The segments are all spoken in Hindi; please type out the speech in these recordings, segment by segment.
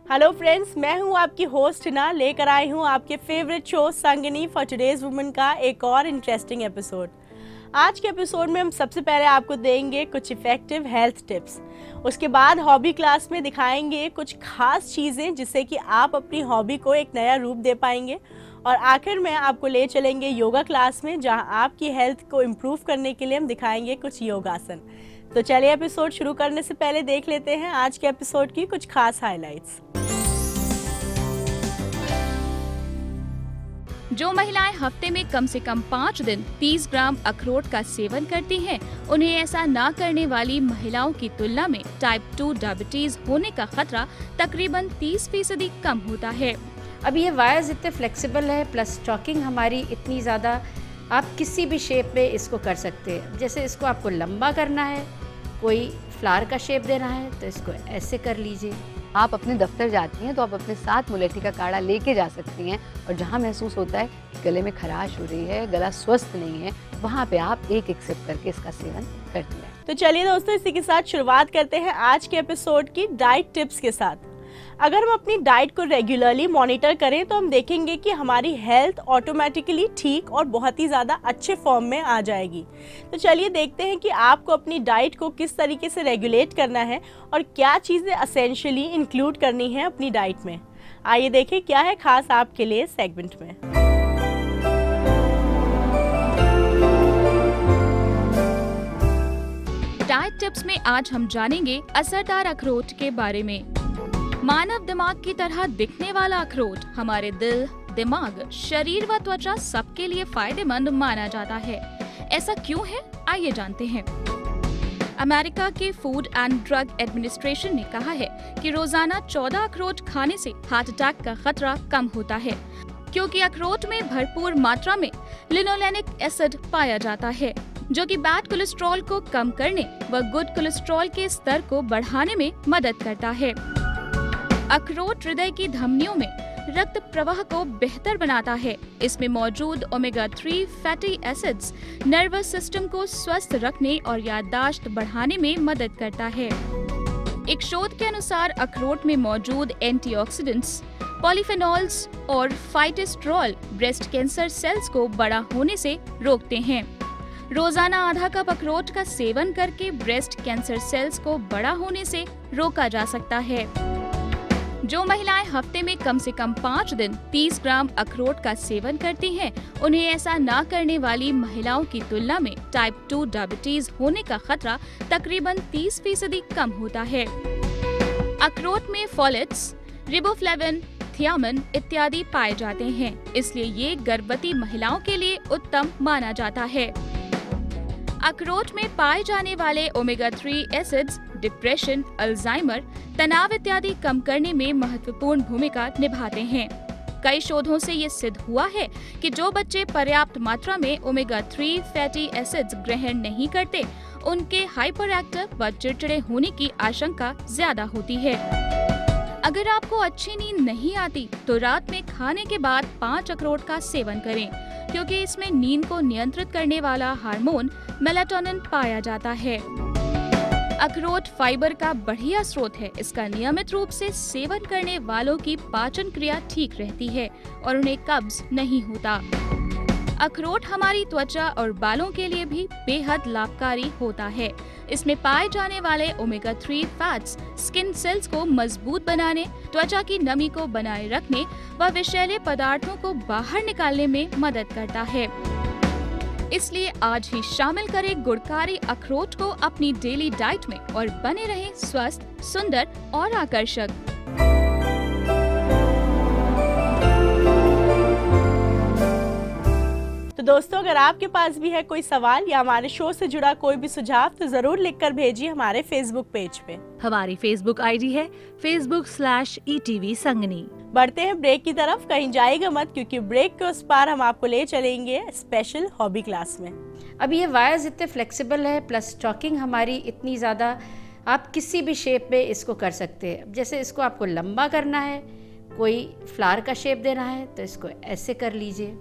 हेलो फ्रेंड्स, मैं हूं आपकी होस्ट ना, लेकर आई हूं आपके favourite show Sangini for today's women का एक और इंटरेस्टिंग एपिसोड। आज के एपिसोड में हम सबसे पहले आपको देंगे कुछ इफेक्टिव हेल्थ टिप्स। उसके बाद हॉबी क्लास में दिखाएंगे कुछ खास चीज़ें जिससे कि आप अपनी हॉबी को एक नया रूप दे पाएंगे। और आखिर में आपको ले चलेंगे योगा क्लास में, जहां आपकी हेल्थ को इम्प्रूव करने के लिए हम दिखाएंगे कुछ योगासन। तो चलिए एपिसोड शुरू करने से पहले देख लेते हैं आज के एपिसोड की कुछ खास हाइलाइट्स। जो महिलाएं हफ्ते में कम से कम 5 दिन 30 ग्राम अखरोट का सेवन करती हैं, उन्हें ऐसा ना करने वाली महिलाओं की तुलना में टाइप 2 डायबिटीज होने का खतरा तकरीबन 30% कम होता है। अब ये वायर्स इतने फ्लेक्सिबल है, प्लस स्टॉकिंग हमारी इतनी ज़्यादा, आप किसी भी शेप में इसको कर सकते हैं। जैसे इसको आपको लंबा करना है, कोई फ्लावर का शेप देना है तो इसको ऐसे कर लीजिए। आप अपने दफ्तर जाती हैं तो आप अपने साथ मुलेठी का काढ़ा लेके जा सकती हैं, और जहाँ महसूस होता है कि गले में खराश हो रही है, गला स्वस्थ नहीं है, वहाँ पे आप एक सिप करके इसका सेवन करती हैं। तो चलिए दोस्तों, इसी के साथ शुरुआत करते हैं आज के एपिसोड की डाइट टिप्स के साथ। अगर हम अपनी डाइट को रेगुलरली मॉनिटर करें तो हम देखेंगे कि हमारी हेल्थ ऑटोमेटिकली ठीक और बहुत ही ज़्यादा अच्छे फॉर्म में आ जाएगी। तो चलिए देखते हैं कि आपको अपनी डाइट को किस तरीके से रेगुलेट करना है और क्या चीज़ें एसेंशियली इंक्लूड करनी है अपनी डाइट में। आइए देखें क्या है खास आपके लिए सेगमेंट में। डाइट टिप्स में आज हम जानेंगे असरदार अखरोट के बारे में। मानव दिमाग की तरह दिखने वाला अखरोट हमारे दिल, दिमाग, शरीर व त्वचा सबके लिए फायदेमंद माना जाता है। ऐसा क्यों है, आइए जानते हैं। अमेरिका के फूड एंड ड्रग एडमिनिस्ट्रेशन ने कहा है कि रोजाना 14 अखरोट खाने से हार्ट अटैक का खतरा कम होता है, क्योंकि अखरोट में भरपूर मात्रा में लिनोलेनिक एसिड पाया जाता है, जो कि बैड कोलेस्ट्रॉल को कम करने व गुड कोलेस्ट्रॉल के स्तर को बढ़ाने में मदद करता है। अखरोट हृदय की धमनियों में रक्त प्रवाह को बेहतर बनाता है। इसमें मौजूद omega 3 fatty acids nervous system को स्वस्थ रखने और याददाश्त बढ़ाने में मदद करता है। एक शोध के अनुसार अखरोट में मौजूद एंटीऑक्सीडेंट्स, पॉलीफेनॉल्स और फाइटोस्टेरॉल ब्रेस्ट कैंसर सेल्स को बड़ा होने से रोकते हैं। रोजाना आधा कप अखरोट का सेवन करके ब्रेस्ट कैंसर सेल्स को बड़ा होने से रोका जा सकता है। जो महिलाएं हफ्ते में कम से कम 5 दिन 30 ग्राम अखरोट का सेवन करती हैं, उन्हें ऐसा ना करने वाली महिलाओं की तुलना में टाइप 2 डायबिटीज होने का खतरा तकरीबन 30% कम होता है। अखरोट में फोलेट्स, रिबोफ्लेविन, थियामिन इत्यादि पाए जाते हैं, इसलिए ये गर्भवती महिलाओं के लिए उत्तम माना जाता है। अखरोट में पाए जाने वाले ओमेगा 3 एसिड्स डिप्रेशन, अल्जाइमर, तनाव इत्यादि कम करने में महत्वपूर्ण भूमिका निभाते हैं। कई शोधों से ये सिद्ध हुआ है कि जो बच्चे पर्याप्त मात्रा में ओमेगा 3 फैटी एसिड्स ग्रहण नहीं करते, उनके हाइपर एक्टिव व चिड़चिड़े होने की आशंका ज्यादा होती है। अगर आपको अच्छी नींद नहीं आती तो रात में खाने के बाद 5 अखरोट का सेवन करें, क्योंकि इसमें नींद को नियंत्रित करने वाला हार्मोन मेलाटोनिन पाया जाता है। अखरोट फाइबर का बढ़िया स्रोत है। इसका नियमित रूप से सेवन करने वालों की पाचन क्रिया ठीक रहती है और उन्हें कब्ज नहीं होता। अखरोट हमारी त्वचा और बालों के लिए भी बेहद लाभकारी होता है। इसमें पाए जाने वाले ओमेगा 3 फैट्स स्किन सेल्स को मजबूत बनाने, त्वचा की नमी को बनाए रखने व विषैले पदार्थों को बाहर निकालने में मदद करता है। इसलिए आज ही शामिल करें गुणकारी अखरोट को अपनी डेली डाइट में और बने रहें स्वस्थ, सुंदर और आकर्षक। तो दोस्तों, अगर आपके पास भी है कोई सवाल या हमारे शो से जुड़ा कोई भी सुझाव तो जरूर लिखकर भेजिए हमारे फेसबुक पेज पे। हमारी फेसबुक आईडी है facebook/ETV संगनी। बढ़ते हैं ब्रेक की तरफ, कहीं जाएगा मत, क्योंकि ब्रेक के उस पार हम आपको ले चलेंगे स्पेशल हॉबी क्लास में। अब ये वायर्स इतने फ्लेक्सिबल है, प्लस स्टॉकिंग हमारी इतनी ज़्यादा, आप किसी भी शेप में इसको कर सकते हैं। जैसे इसको आपको लंबा करना है, कोई फ्लावर का शेप देना है तो इसको ऐसे कर लीजिए।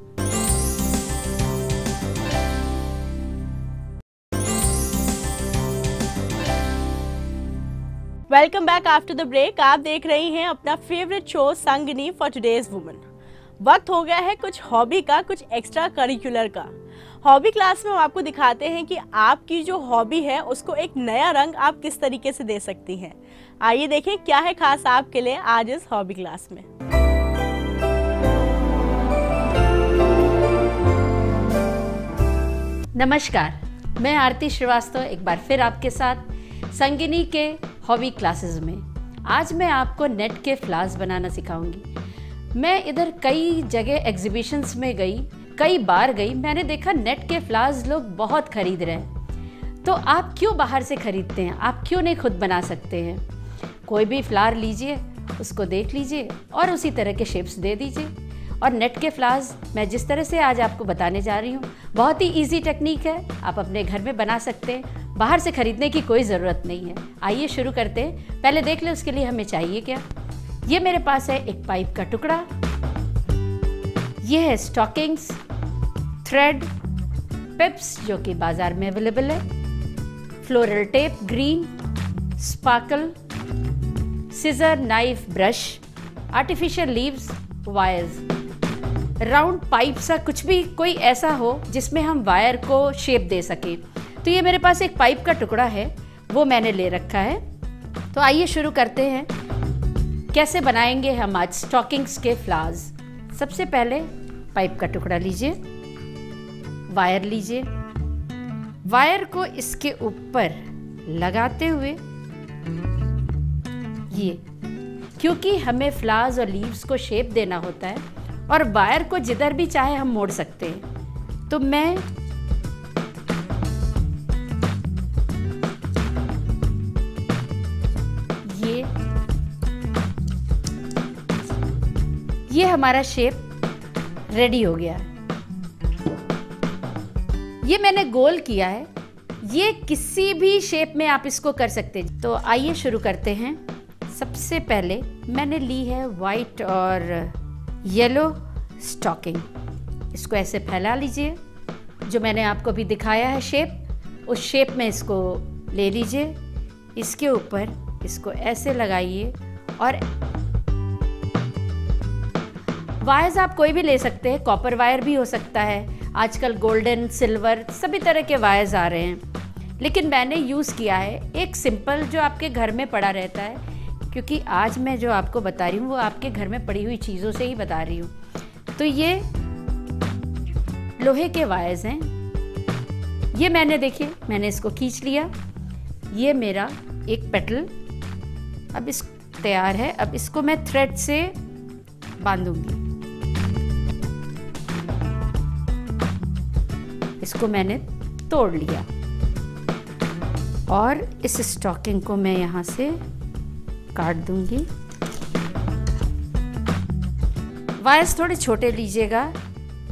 Welcome back after the break. आप देख रही हैं अपना favourite show Sangini for today's woman. वक्त हो गया है कुछ हॉबी का, कुछ एक्स्ट्रा करिकुलर का। हॉबी क्लास में हम आपको दिखाते हैं कि आपकी जो हॉबी है उसको एक नया रंग आप किस तरीके से दे सकती हैं। आइए देखें क्या है खास आपके लिए आज इस हॉबी क्लास में। नमस्कार, मैं आरती श्रीवास्तव एक बार फिर आपके साथ संगिनी के हॉबी क्लासेस में। आज मैं आपको नेट के फ्लावर्स बनाना सिखाऊंगी। मैं इधर कई जगह एग्जीबिशंस में गई, कई बार गई, मैंने देखा नेट के फ्लावर्स लोग बहुत खरीद रहे हैं। तो आप क्यों बाहर से खरीदते हैं? आप क्यों नहीं खुद बना सकते हैं? कोई भी फ्लावर लीजिए, उसको देख लीजिए और उसी तरह के शेप्स दे दीजिए। और नेट के फ्लावर्स मैं जिस तरह से आज आपको बताने जा रही हूँ, बहुत ही इजी टेक्निक है, आप अपने घर में बना सकते हैं, बाहर से खरीदने की कोई ज़रूरत नहीं है। आइए शुरू करते हैं। पहले देख लें उसके लिए हमें चाहिए क्या। ये मेरे पास है एक पाइप का टुकड़ा, ये है स्टॉकिंग्स, थ्रेड, पिप्स जो कि बाजार में अवेलेबल है, floral tape green, sparkle, scissor, knife, brush, artificial leaves, wires, round pipe सा कुछ भी कोई ऐसा हो जिसमें हम वायर को शेप दे सकें। तो ये मेरे पास एक पाइप का टुकड़ा है, वो मैंने ले रखा है। तो आइए शुरू करते हैं कैसे बनाएंगे हम आज स्टॉकिंग्स के फ्लावर्स। सबसे पहले पाइप का टुकड़ा लीजिए, वायर लीजिए, वायर को इसके ऊपर लगाते हुए ये, क्योंकि हमें फ्लावर्स और लीव्स को शेप देना होता है और वायर को जिधर भी चाहे हम मोड़ सकते हैं। तो मैं ये हमारा शेप रेडी हो गया है। ये मैंने गोल किया है, ये किसी भी शेप में आप इसको कर सकते हैं। तो आइए शुरू करते हैं। सबसे पहले मैंने ली है वाइट और येलो स्टॉकिंग। इसको ऐसे फैला लीजिए, जो मैंने आपको भी दिखाया है शेप, उस शेप में इसको ले लीजिए। इसके ऊपर इसको ऐसे लगाइए और वायर्स आप कोई भी ले सकते हैं, कॉपर वायर भी हो सकता है, आजकल गोल्डन, सिल्वर सभी तरह के वायर्स आ रहे हैं। लेकिन मैंने यूज़ किया है एक सिंपल जो आपके घर में पड़ा रहता है, क्योंकि आज मैं जो आपको बता रही हूँ वो आपके घर में पड़ी हुई चीज़ों से ही बता रही हूँ। तो ये लोहे के वायर्स हैं, ये देखिए मैंने इसको खींच लिया। ये मेरा एक पेटल अब इस तैयार है। अब इसको मैं थ्रेड से बांधूंगी। इसको मैंने तोड़ लिया और इस स्टॉकिंग को मैं यहाँ से काट दूंगी। वायर्स थोड़े छोटे लीजिएगा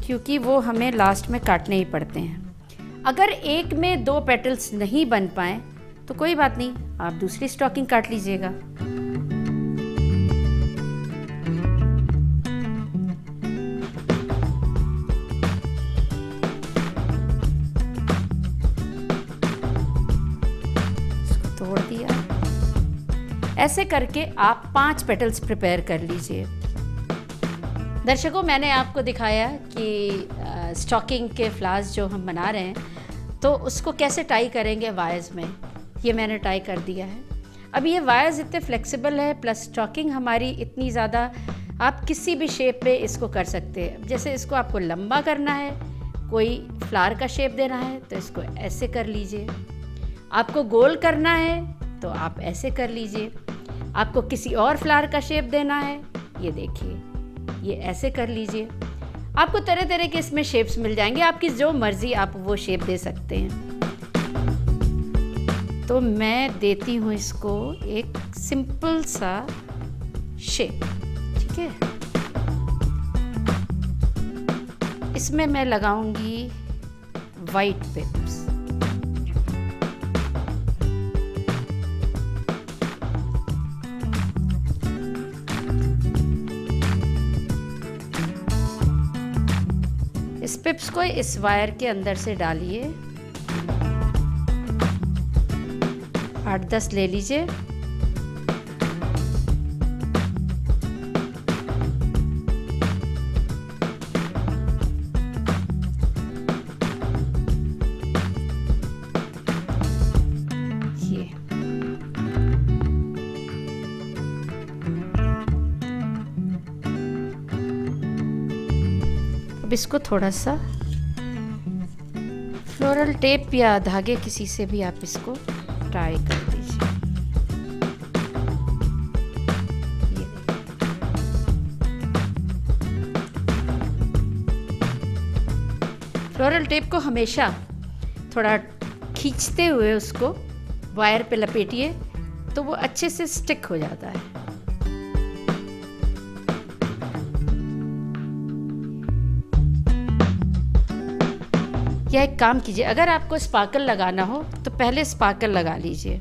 क्योंकि वो हमें लास्ट में काटने ही पड़ते हैं। अगर एक में 2 पेटल्स नहीं बन पाए तो कोई बात नहीं, आप दूसरी स्टॉकिंग काट लीजिएगा। तोड़ दिया। ऐसे करके आप 5 पेटल्स प्रिपेयर कर लीजिए। दर्शकों, मैंने आपको दिखाया कि स्टॉकिंग के फ्लावर्स जो हम बना रहे हैं तो उसको कैसे टाई करेंगे वायर्स में। ये मैंने टाई कर दिया है। अब ये वायर्स इतने फ्लेक्सिबल है, प्लस स्टॉकिंग हमारी इतनी ज़्यादा, आप किसी भी शेप में इसको कर सकते हैं। जैसे इसको आपको लंबा करना है, कोई फ्लावर का शेप देना है तो इसको ऐसे कर लीजिए। आपको गोल करना है तो आप ऐसे कर लीजिए। आपको किसी और फ्लावर का शेप देना है, ये देखिए, ये ऐसे कर लीजिए। आपको तरह तरह के इसमें शेप्स मिल जाएंगे, आपकी जो मर्जी आप वो शेप दे सकते हैं। तो मैं देती हूँ इसको एक सिंपल सा शेप, ठीक है। इसमें मैं लगाऊंगी वाइट पिप्स। इस पिप्स को इस वायर के अंदर से डालिए, 8-10 ले लीजिए। अब इसको थोड़ा सा फ्लोरल टेप या धागे किसी से भी आप इसको टाई कर दीजिए। फ्लोरल टेप को हमेशा थोड़ा खींचते हुए उसको वायर पे लपेटिए तो वो अच्छे से स्टिक हो जाता है। या एक काम कीजिए, अगर आपको स्पार्कल लगाना हो तो पहले स्पार्कल लगा लीजिए।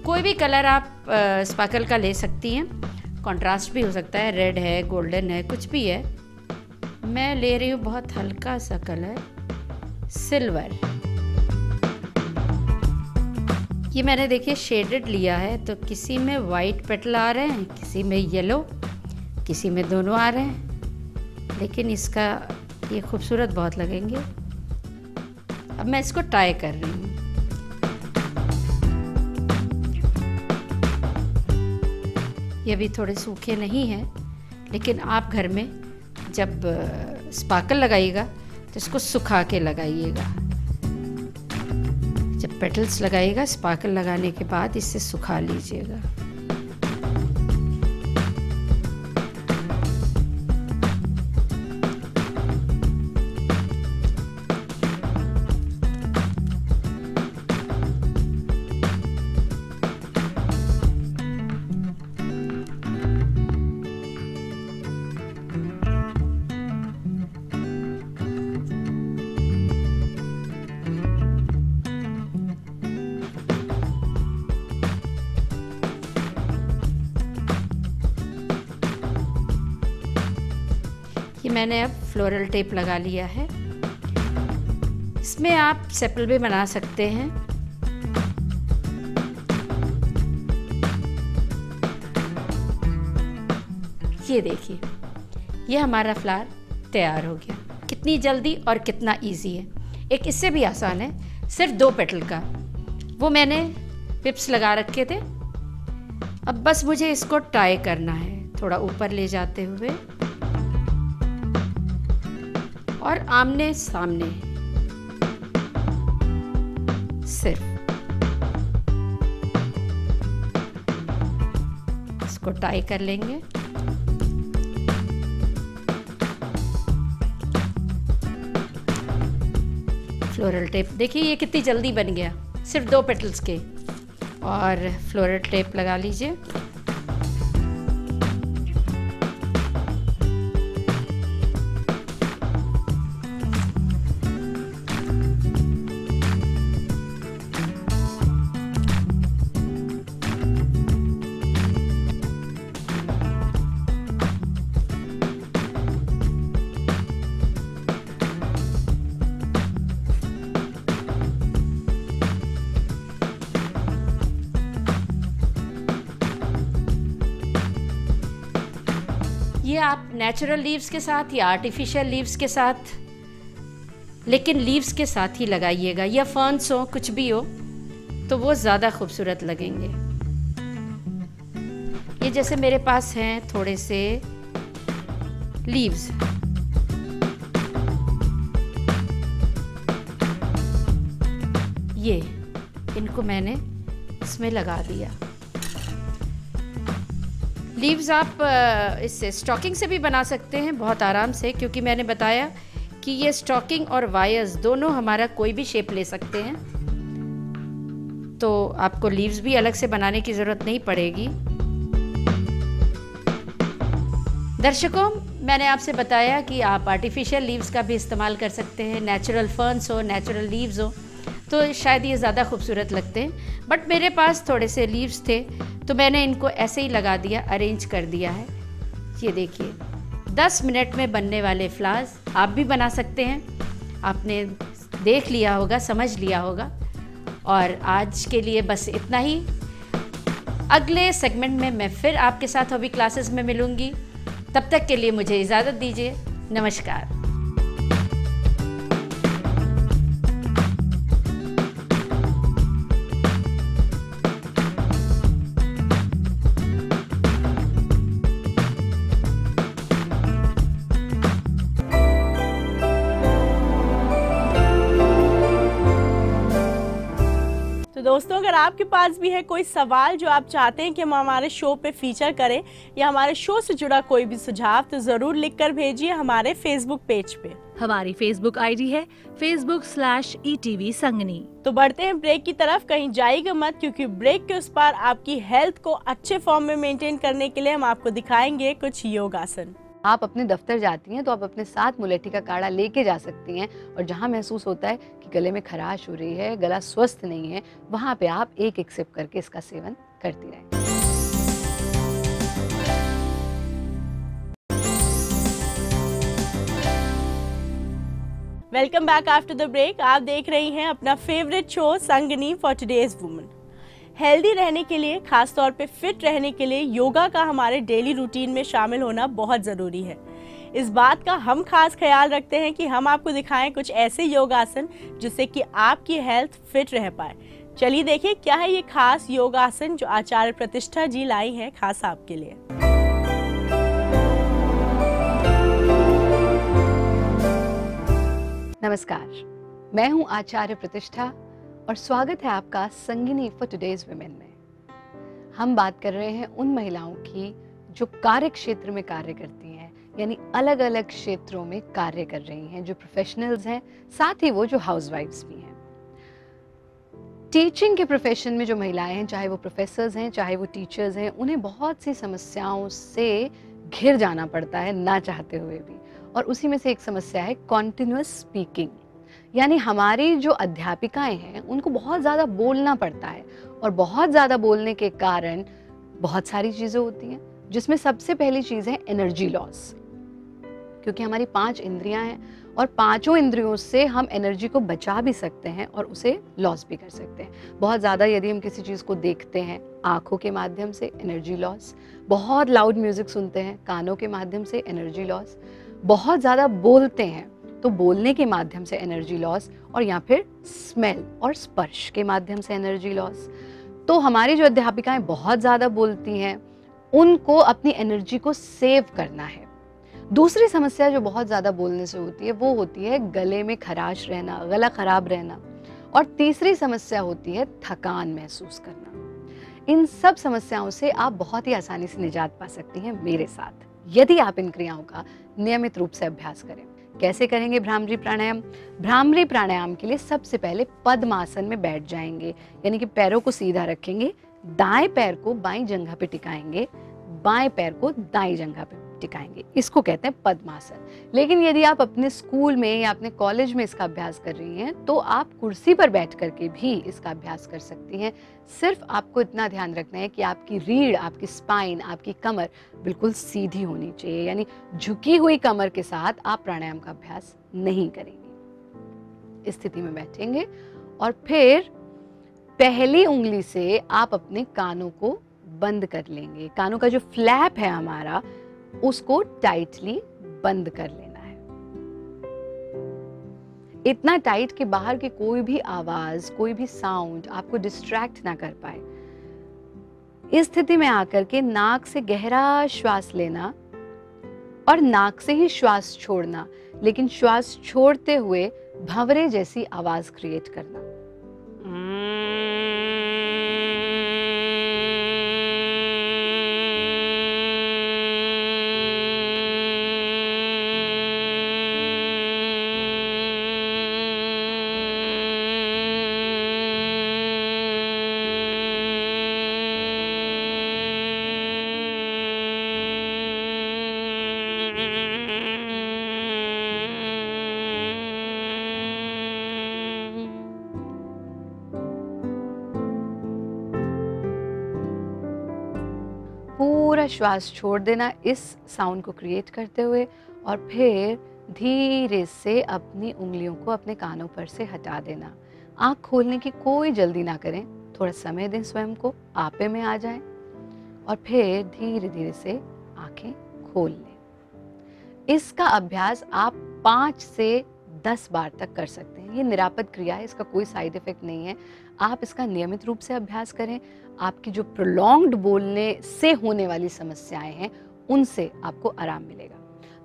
कोई भी कलर आप स्पार्कल का ले सकती हैं, कंट्रास्ट भी हो सकता है, रेड है, गोल्डन है, कुछ भी है। मैं ले रही हूँ बहुत हल्का सा कलर, सिल्वर। ये मैंने देखिए शेडेड लिया है, तो किसी में वाइट पेटल आ रहे हैं, किसी में येलो, किसी में दोनों आ रहे हैं, लेकिन इसका ये खूबसूरत बहुत लगेंगे। अब मैं इसको टाई कर रही हूँ। ये भी थोड़े सूखे नहीं हैं, लेकिन आप घर में जब स्पार्कल लगाइएगा तो इसको सुखा के लगाइएगा। जब पेटल्स लगाइएगा स्पार्कल लगाने के बाद इसे सुखा लीजिएगा। ये मैंने अब फ्लोरल टेप लगा लिया है। इसमें आप सेपल भी बना सकते हैं। ये देखिए, ये हमारा फ्लावर तैयार हो गया। कितनी जल्दी और कितना इजी है। एक इससे भी आसान है, सिर्फ 2 पेटल का, वो मैंने पिप्स लगा रखे थे। अब बस मुझे इसको टाई करना है, थोड़ा ऊपर ले जाते हुए और आमने सामने सिर्फ इसको टाई कर लेंगे। फ्लोरल टेप देखिए ये कितनी जल्दी बन गया, सिर्फ 2 पेटल्स के। और फ्लोरल टेप लगा लीजिए। ये आप नेचुरल लीव्स के साथ या आर्टिफिशियल लीव्स के साथ, लेकिन लीव्स के साथ ही लगाइएगा, या फर्न्स हो, कुछ भी हो, तो वो ज़्यादा खूबसूरत लगेंगे। ये जैसे मेरे पास हैं थोड़े से लीव्स, ये इनको मैंने इसमें लगा दिया। लीव्स आप इससे स्टॉकिंग से भी बना सकते हैं बहुत आराम से, क्योंकि मैंने बताया कि ये स्टॉकिंग और वायर्स दोनों हमारा कोई भी शेप ले सकते हैं, तो आपको लीव्स भी अलग से बनाने की ज़रूरत नहीं पड़ेगी। दर्शकों, मैंने आपसे बताया कि आप आर्टिफिशियल लीव्स का भी इस्तेमाल कर सकते हैं, नेचुरल फर्न्स हो, नेचुरल लीव्स हो, तो शायद ये ज़्यादा खूबसूरत लगते हैं। बट मेरे पास थोड़े से लीव्स थे तो मैंने इनको ऐसे ही लगा दिया, अरेंज कर दिया है। ये देखिए 10 मिनट में बनने वाले फ्लावर्स आप भी बना सकते हैं। आपने देख लिया होगा, समझ लिया होगा। और आज के लिए बस इतना ही। अगले सेगमेंट में मैं फिर आपके साथ हॉबी क्लासेस में मिलूँगी। तब तक के लिए मुझे इजाज़त दीजिए। नमस्कार। दोस्तों, अगर आपके पास भी है कोई सवाल जो आप चाहते हैं कि हम हमारे शो पे फीचर करें या हमारे शो से जुड़ा कोई भी सुझाव, तो जरूर लिखकर भेजिए हमारे फेसबुक पेज पे। हमारी फेसबुक आईडी है facebook/ETV संगनी। तो बढ़ते हैं ब्रेक की तरफ। कहीं जाइएगा मत, क्योंकि ब्रेक के उस पार आपकी हेल्थ को अच्छे फॉर्म में मेंटेन करने के लिए हम आपको दिखाएंगे कुछ योगासन। आप अपने दफ्तर जाती हैं तो आप अपने साथ मुलेठी का काढ़ा लेके जा सकती हैं, और जहाँ महसूस होता है कि गले में खराश हो रही है, गला स्वस्थ नहीं है, वहाँ पे आप एक एक सिप करके इसका सेवन करती रहें। Welcome back after the break. आप देख रही हैं अपना favourite show Sangini for today's woman. Healthy रहने के लिए, खास तौर पे फिट रहने के लिए योगा का हमारे डेली रूटीन में शामिल होना बहुत ज़रूरी है। इस बात का हम खास ख्याल रखते हैं कि हम आपको दिखाएं कुछ ऐसे योगासन जिससे कि आपकी हेल्थ फिट रह पाए। चलिए देखिए क्या है ये खास योगासन जो आचार्य प्रतिष्ठा जी लाई हैं खास आपके लिए। नमस्कार, मैं हूँ आचार्य प्रतिष्ठा और स्वागत है आपका संगिनी फॉर टुडेज वुमेन में। हम बात कर रहे हैं उन महिलाओं की जो कार्य क्षेत्र में कार्य करती हैं, यानी अलग अलग क्षेत्रों में कार्य कर रही हैं, जो प्रोफेशनल्स हैं, साथ ही वो जो हाउसवाइफ्स भी हैं। टीचिंग के प्रोफेशन में जो महिलाएं हैं, चाहे वो प्रोफेसर्स हैं, चाहे वो टीचर्स हैं, उन्हें बहुत सी समस्याओं से घिर जाना पड़ता है ना चाहते हुए भी। और उसी में से एक समस्या है कॉन्टिन्यूअस स्पीकिंग, यानी हमारी जो अध्यापिकाएं हैं उनको बहुत ज़्यादा बोलना पड़ता है, और बहुत ज़्यादा बोलने के कारण बहुत सारी चीज़ें होती हैं, जिसमें सबसे पहली चीज़ है एनर्जी लॉस। क्योंकि हमारी 5 इंद्रियां हैं और पांचों इंद्रियों से हम एनर्जी को बचा भी सकते हैं और उसे लॉस भी कर सकते हैं। बहुत ज़्यादा यदि हम किसी चीज़ को देखते हैं आँखों के माध्यम से एनर्जी लॉस, बहुत लाउड म्यूज़िक सुनते हैं कानों के माध्यम से एनर्जी लॉस, बहुत ज़्यादा बोलते हैं तो बोलने के माध्यम से एनर्जी लॉस, और या फिर स्मेल और स्पर्श के माध्यम से एनर्जी लॉस। तो हमारी जो अध्यापिकाएं बहुत ज़्यादा बोलती हैं उनको अपनी एनर्जी को सेव करना है। दूसरी समस्या जो बहुत ज़्यादा बोलने से होती है वो होती है गले में खराश रहना, गला खराब रहना, और तीसरी समस्या होती है थकान महसूस करना। इन सब समस्याओं से आप बहुत ही आसानी से निजात पा सकती हैं मेरे साथ, यदि आप इन क्रियाओं का नियमित रूप से अभ्यास करें। कैसे करेंगे भ्रामरी प्राणायाम? भ्रामरी प्राणायाम के लिए सबसे पहले पद्मासन में बैठ जाएंगे, यानी कि पैरों को सीधा रखेंगे, दाएं पैर को बाईं जंघा पे टिकाएंगे, बाएं पैर को दाईं जंघा पे टिकाएंगे। इसको कहते हैं पद्मासन। लेकिन यदि आप अपने स्कूल में या अपने कॉलेज में इसका अभ्यास कर रही हैं तो आप कुर्सी पर बैठ करके भी इसका अभ्यास कर सकती हैं। सिर्फ आपको इतना ध्यान रखना है कि आपकी रीढ़, आपकी स्पाइन, आपकी कमर बिल्कुल सीधी होनी चाहिए, यानी झुकी हुई कमर के साथ आप प्राणायाम का अभ्यास नहीं करेंगे। इस स्थिति में बैठेंगे और फिर पहली उंगली से आप अपने कानों को बंद कर लेंगे। कानों का जो फ्लैप है हमारा उसको टाइटली बंद कर लेना है, इतना टाइट कि बाहर की कोई भी आवाज, कोई भी साउंड आपको डिस्ट्रैक्ट ना कर पाए। इस स्थिति में आकर के नाक से गहरा श्वास लेना और नाक से ही श्वास छोड़ना, लेकिन श्वास छोड़ते हुए भंवरे जैसी आवाज क्रिएट करना। पूरा श्वास छोड़ देना इस साउंड को क्रिएट करते हुए, और फिर धीरे से अपनी उंगलियों को अपने कानों पर से हटा देना। आँख खोलने की कोई जल्दी ना करें, थोड़ा समय दें स्वयं को, आपे में आ जाएं और फिर धीरे धीरे से आँखें खोल लें। इसका अभ्यास आप 5 से 10 बार तक कर सकते हैं। ये निरापद क्रिया है, इसका कोई साइड इफेक्ट नहीं है। आप इसका नियमित रूप से अभ्यास करें। आपकी जो प्रोलॉन्ग्ड बोलने से होने वाली समस्याएं हैं उनसे आपको आराम मिलेगा।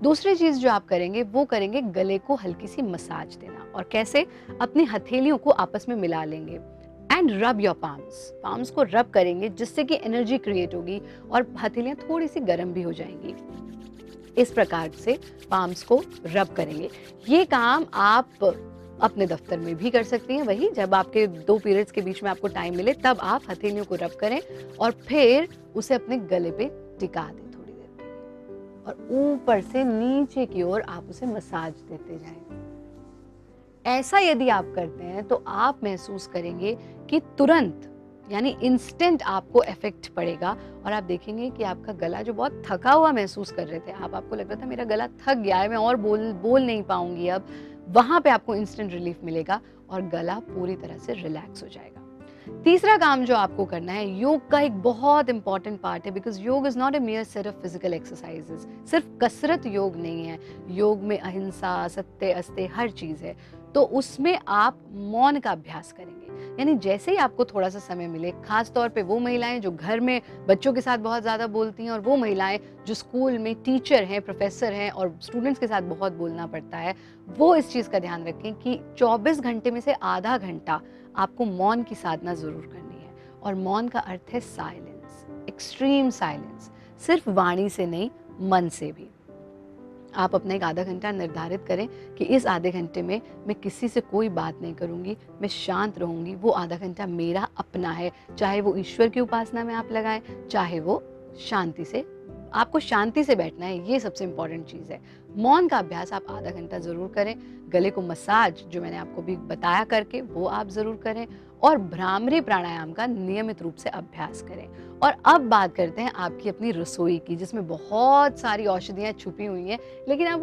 दूसरी चीज़ जो आप करेंगे वो करेंगे गले को हल्की सी मसाज देना। और कैसे? अपनी हथेलियों को आपस में मिला लेंगे, एंड रब योर पाम्स को रब करेंगे जिससे कि एनर्जी क्रिएट होगी और हथेलियां थोड़ी सी गर्म भी हो जाएंगी। इस प्रकार से पाम्स को रब करेंगे। ये काम आप अपने दफ्तर में भी कर सकती हैं, वही जब आपके 2 पीरियड्स के बीच में आपको टाइम मिले तब आप हथेलियों को रब करें और फिर उसे अपने गले पे टिका दें थोड़ी देर के लिए और ऊपर से नीचे की ओर आप उसे मसाज देते जाएं। ऐसा यदि आप करते हैं तो आप महसूस करेंगे कि तुरंत यानी इंस्टेंट आपको इफेक्ट पड़ेगा और आप देखेंगे कि आपका गला जो बहुत थका हुआ महसूस कर रहे थे, आपको लग रहा था मेरा गला थक गया है, मैं और बोल नहीं पाऊंगी अब, वहां पे आपको इंस्टेंट रिलीफ मिलेगा और गला पूरी तरह से रिलैक्स हो जाएगा। तीसरा काम जो आपको करना है, योग का एक बहुत इंपॉर्टेंट पार्ट है, बिकॉज योग is not a मियर set of physical exercises. सिर्फ कसरत योग नहीं है, योग में अहिंसा, सत्य, अस्ते हर चीज है। तो उसमें आप मौन का अभ्यास करेंगे, यानी जैसे ही आपको थोड़ा सा समय मिले, खास तौर पे वो महिलाएं जो घर में बच्चों के साथ बहुत ज़्यादा बोलती हैं और वो महिलाएं जो स्कूल में टीचर हैं, प्रोफेसर हैं और स्टूडेंट्स के साथ बहुत बोलना पड़ता है, वो इस चीज़ का ध्यान रखें कि 24 घंटे में से आधा घंटा आपको मौन की साधना ज़रूर करनी है। और मौन का अर्थ है साइलेंस, एक्सट्रीम साइलेंस, सिर्फ वाणी से नहीं, मन से भी। आप अपना एक आधा घंटा निर्धारित करें कि इस आधे घंटे में मैं किसी से कोई बात नहीं करूंगी, मैं शांत रहूंगी, वो आधा घंटा मेरा अपना है। चाहे वो ईश्वर की उपासना में आप लगाएं, चाहे वो शांति से, आपको शांति से बैठना है, ये सबसे इंपॉर्टेंट चीज़ है। मौन का अभ्यास आप आधा घंटा ज़रूर करें। गले को मसाज जो मैंने आपको भी बताया करके वो आप ज़रूर करें और भ्रामरी प्राणायाम का नियमित रूप से अभ्यास करें। और अब बात करते हैं आपकी अपनी रसोई की, जिसमें बहुत सारी औषधियाँ छुपी हुई हैं, लेकिन आप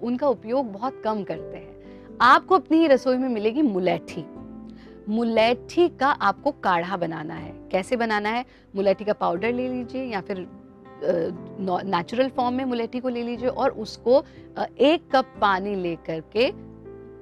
उनका उपयोग बहुत कम करते हैं। आपको अपनी ही रसोई में मिलेगी मुलैठी। मुलैठी का आपको काढ़ा बनाना है। कैसे बनाना है? मुलैठी का पाउडर ले लीजिए या फिर नेचुरल फॉर्म में मुलैठी को ले लीजिए और उसको 1 कप पानी लेकर के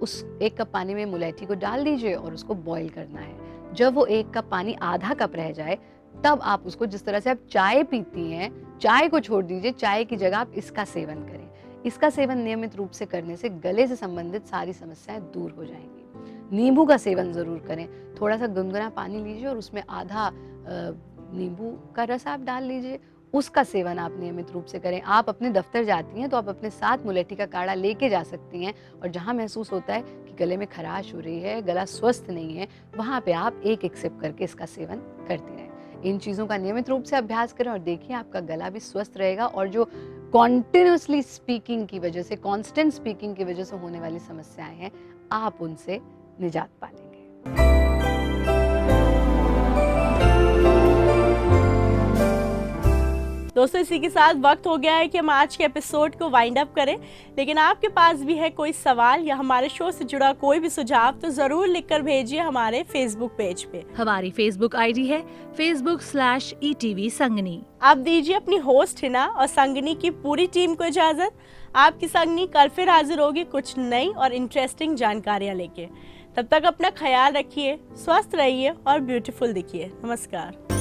उस 1 कप पानी में मुलैठी को डाल दीजिए और उसको बॉईल करना है। जब वो 1 कप पानी आधा कप रह जाए तब आप उसको, जिस तरह से आप चाय पीती हैं, चाय को छोड़ दीजिए, चाय की जगह आप इसका सेवन करें। इसका सेवन नियमित रूप से करने से गले से संबंधित सारी समस्याएं दूर हो जाएंगी। नींबू का सेवन जरूर करें। थोड़ा सा गुनगुना पानी लीजिए और उसमें आधा नींबू का रस आप डाल लीजिए, उसका सेवन आप नियमित रूप से करें। आप अपने दफ्तर जाती हैं तो आप अपने साथ मुलैठी का काढ़ा लेके जा सकती हैं और जहाँ महसूस होता है कि गले में खराश हो रही है, गला स्वस्थ नहीं है, वहाँ पे आप एक सिप करके इसका सेवन करती रहें। इन चीज़ों का नियमित रूप से अभ्यास करें और देखिए आपका गला भी स्वस्थ रहेगा और जो कॉन्टिन्यूसली स्पीकिंग की वजह से, कॉन्स्टेंट स्पीकिंग की वजह से होने वाली समस्याएं हैं, आप उनसे निजात पा लेंगे। दोस्तों, इसी के साथ वक्त हो गया है कि हम आज के एपिसोड को वाइंड अप करें, लेकिन आपके पास भी है कोई सवाल या हमारे शो से जुड़ा कोई भी सुझाव तो जरूर लिखकर भेजिए हमारे फेसबुक पेज पे। हमारी फेसबुक आईडी है facebook/ETV संगनी। आप दीजिए अपनी होस्ट हिना और संगनी की पूरी टीम को इजाजत। आपकी संगनी कल फिर हाजिर होगी कुछ नई और इंटरेस्टिंग जानकारियाँ लेके। तब तक अपना ख्याल रखिए, स्वस्थ रहिए और ब्यूटीफुल दिखिए। नमस्कार।